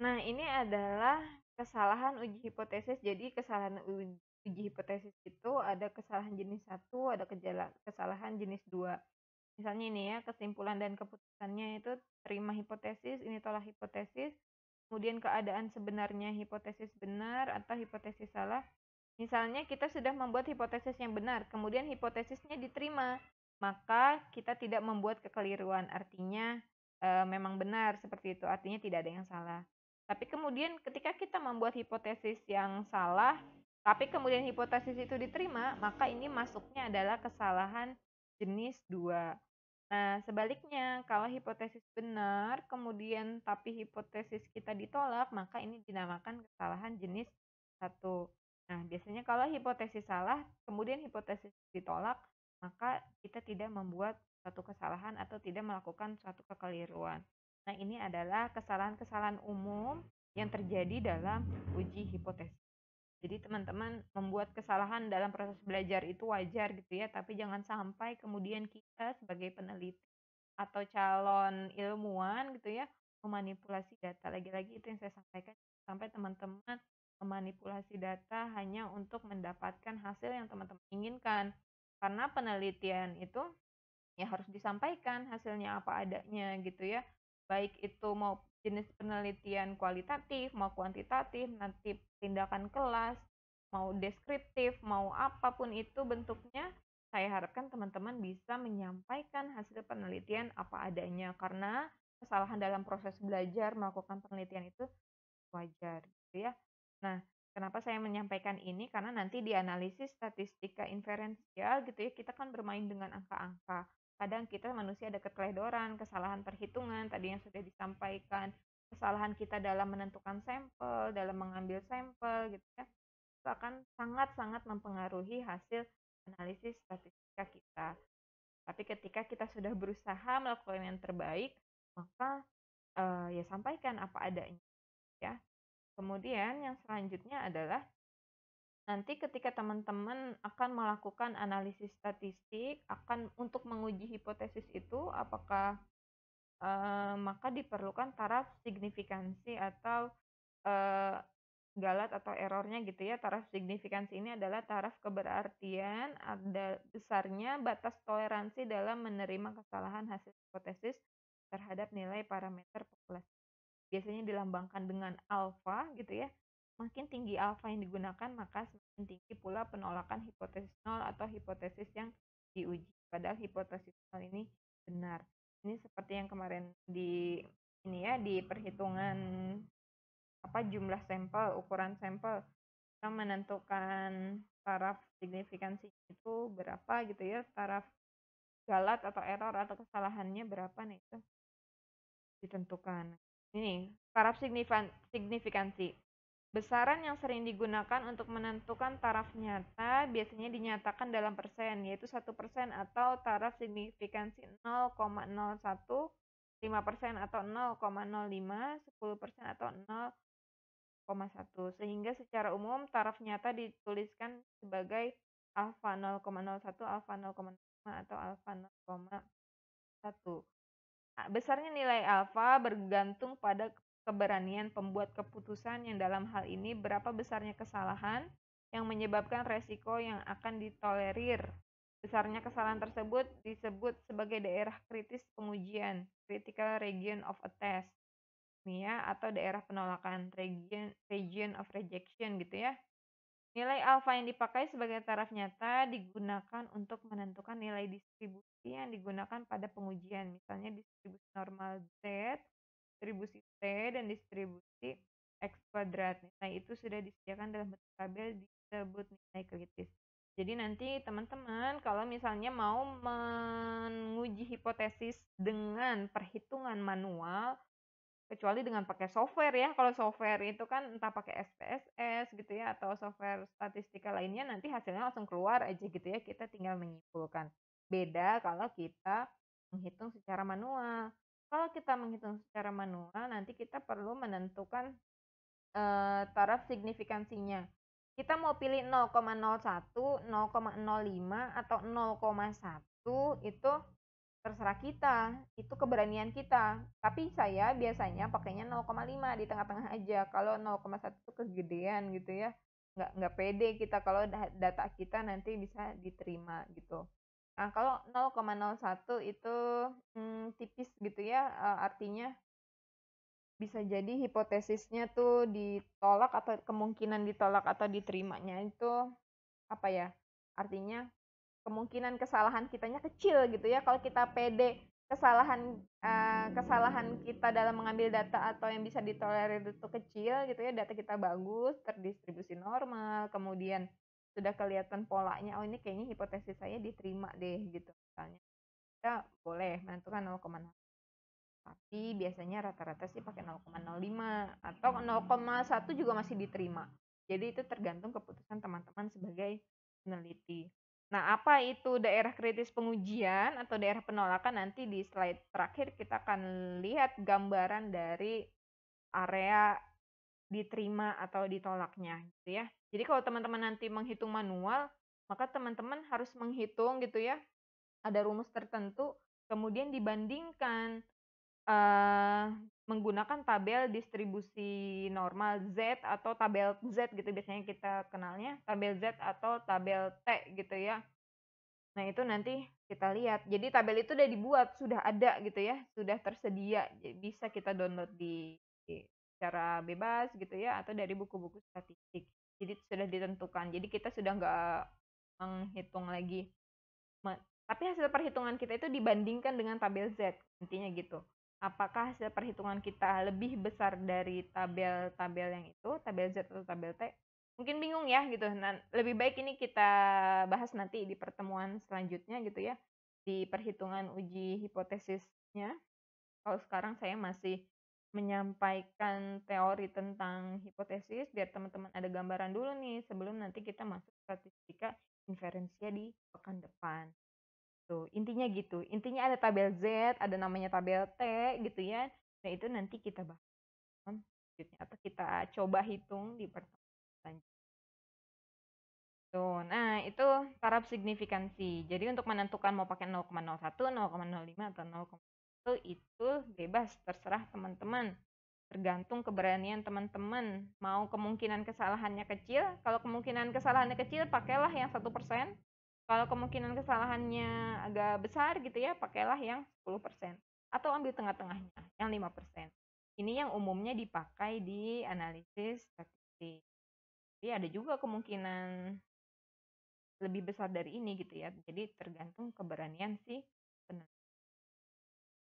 Nah, ini adalah kesalahan uji hipotesis. Jadi kesalahan uji hipotesis itu ada kesalahan jenis 1, ada kesalahan jenis 2. Misalnya ini ya, kesimpulan dan keputusannya itu terima hipotesis, ini tolak hipotesis, kemudian keadaan sebenarnya hipotesis benar atau hipotesis salah. Misalnya kita sudah membuat hipotesis yang benar, kemudian hipotesisnya diterima, maka kita tidak membuat kekeliruan, artinya memang benar seperti itu, artinya tidak ada yang salah. Tapi kemudian ketika kita membuat hipotesis yang salah, tapi kemudian hipotesis itu diterima, maka ini masuknya adalah kesalahan jenis 2. Nah, sebaliknya, kalau hipotesis benar, kemudian tapi hipotesis kita ditolak, maka ini dinamakan kesalahan jenis 1. Nah, biasanya kalau hipotesis salah, kemudian hipotesis ditolak, maka kita tidak membuat suatu kesalahan atau tidak melakukan suatu kekeliruan. Nah, ini adalah kesalahan-kesalahan umum yang terjadi dalam uji hipotesis. Jadi teman-teman membuat kesalahan dalam proses belajar itu wajar gitu ya, tapi jangan sampai kemudian kita sebagai peneliti atau calon ilmuwan gitu ya memanipulasi data. Lagi-lagi itu yang saya sampaikan, sampai teman-teman memanipulasi data hanya untuk mendapatkan hasil yang teman-teman inginkan. Karena penelitian itu ya harus disampaikan hasilnya apa adanya gitu ya. Baik itu mau jenis penelitian kualitatif, mau kuantitatif, nanti tindakan kelas, mau deskriptif, mau apapun itu bentuknya, saya harapkan teman-teman bisa menyampaikan hasil penelitian apa adanya, karena kesalahan dalam proses belajar melakukan penelitian itu wajar gitu ya. Nah, kenapa saya menyampaikan ini? Karena nanti di analisis statistika inferensial gitu ya, kita kan bermain dengan angka-angka. Kadang kita manusia ada keteledoran, kesalahan perhitungan tadi yang sudah disampaikan, kesalahan kita dalam menentukan sampel, dalam mengambil sampel gitu ya. Itu akan sangat-sangat mempengaruhi hasil analisis statistika kita. Tapi ketika kita sudah berusaha melakukan yang terbaik, maka ya sampaikan apa adanya ya. Kemudian yang selanjutnya adalah nanti ketika teman-teman akan melakukan analisis statistik, akan untuk menguji hipotesis itu apakah maka diperlukan taraf signifikansi atau eh, galat atau errornya gitu ya. Taraf signifikansi ini adalah taraf keberartian ada besarnya batas toleransi dalam menerima kesalahan hasil hipotesis terhadap nilai parameter populasi. Biasanya dilambangkan dengan alfa gitu ya. Makin tinggi alfa yang digunakan, maka semakin tinggi pula penolakan hipotesis nol atau hipotesis yang diuji. Padahal hipotesis nol ini benar. Ini seperti yang kemarin di ini ya, di perhitungan jumlah sampel, ukuran sampel, kita menentukan taraf signifikansi itu berapa gitu ya, taraf galat atau error atau kesalahannya berapa nih itu ditentukan. Ini taraf signifikansi. Besaran yang sering digunakan untuk menentukan taraf nyata biasanya dinyatakan dalam persen, yaitu 1% atau taraf signifikansi 0,01, 5% atau 0,05, 10% atau 0,1. Sehingga secara umum taraf nyata dituliskan sebagai alfa 0,01, alfa 0,05, atau alfa 0,1. Besarnya nilai alfa bergantung pada keberanian pembuat keputusan yang dalam hal ini berapa besarnya kesalahan yang menyebabkan resiko yang akan ditolerir. Besarnya kesalahan tersebut disebut sebagai daerah kritis pengujian, critical region of a test, ya, atau daerah penolakan, region of rejection gitu ya. Nilai alfa yang dipakai sebagai taraf nyata digunakan untuk menentukan nilai distribusi yang digunakan pada pengujian, misalnya distribusi normal Z, distribusi T, dan distribusi X kuadrat. Nah, itu sudah disediakan dalam bentuk tabel disebut nilai kritis. Jadi nanti teman-teman kalau misalnya mau menguji hipotesis dengan perhitungan manual, kecuali dengan pakai software ya. Kalau software itu kan entah pakai SPSS gitu ya atau software statistika lainnya, nanti hasilnya langsung keluar aja gitu ya. Kita tinggal menyimpulkan. Beda kalau kita menghitung secara manual. Kalau kita menghitung secara manual, nanti kita perlu menentukan taraf signifikansinya. Kita mau pilih 0,01, 0,05 atau 0,1 itu terserah kita, itu keberanian kita. Tapi saya biasanya pakainya 0,5 di tengah-tengah aja. Kalau 0,1 itu kegedean gitu ya. Nggak pede kita kalau data kita nanti bisa diterima gitu. Nah, kalau 0,01 itu tipis gitu ya, artinya bisa jadi hipotesisnya tuh ditolak atau kemungkinan ditolak atau diterimanya itu apa ya? Artinya kemungkinan kesalahan kitanya kecil gitu ya. Kalau kita pede kesalahan kita dalam mengambil data atau yang bisa ditolerir itu kecil gitu ya, data kita bagus, terdistribusi normal, kemudian sudah kelihatan polanya, oh ini kayaknya hipotesis saya diterima deh gitu misalnya. Kita boleh menentukan 0,0. Tapi biasanya rata-rata sih pakai 0,05 atau 0,1 juga masih diterima. Jadi itu tergantung keputusan teman-teman sebagai peneliti. Nah, apa itu daerah kritis pengujian atau daerah penolakan? Nanti di slide terakhir kita akan lihat gambaran dari area diterima atau ditolaknya gitu ya. Jadi kalau teman-teman nanti menghitung manual, maka teman-teman harus menghitung gitu ya. Ada rumus tertentu, kemudian dibandingkan menggunakan tabel distribusi normal Z atau tabel Z gitu biasanya kita kenalnya, tabel Z atau tabel T gitu ya. Nah, itu nanti kita lihat. Jadi tabel itu udah dibuat, sudah ada gitu ya, sudah tersedia. Bisa kita download secara bebas gitu ya, atau dari buku-buku statistik. Jadi sudah ditentukan. Jadi kita sudah nggak menghitung lagi. Tapi hasil perhitungan kita itu dibandingkan dengan tabel Z, intinya gitu. Apakah hasil perhitungan kita lebih besar dari tabel-tabel yang itu, tabel Z atau tabel T? Mungkin bingung ya gitu. Nah, lebih baik ini kita bahas nanti di pertemuan selanjutnya gitu ya. Di perhitungan uji hipotesisnya. Kalau sekarang saya masih menyampaikan teori tentang hipotesis biar teman-teman ada gambaran dulu nih sebelum nanti kita masuk statistika inferensia di pekan depan. Tuh, intinya gitu. Intinya ada tabel Z, ada namanya tabel T gitu ya. Nah, itu nanti kita bahas selanjutnya atau kita coba hitung di pertemuan selanjutnya. Tuh, nah itu taraf signifikansi. Jadi untuk menentukan mau pakai 0,01, 0,05 atau 0,1 itu bebas, terserah teman-teman. Tergantung keberanian teman-teman. Mau kemungkinan kesalahannya kecil, kalau kemungkinan kesalahannya kecil pakailah yang 1%. Kalau kemungkinan kesalahannya agak besar gitu ya, pakailah yang 10%. Atau ambil tengah-tengahnya, yang 5%. Ini yang umumnya dipakai di analisis statistik. Tapi ada juga kemungkinan lebih besar dari ini gitu ya. Jadi tergantung keberanian si peneliti.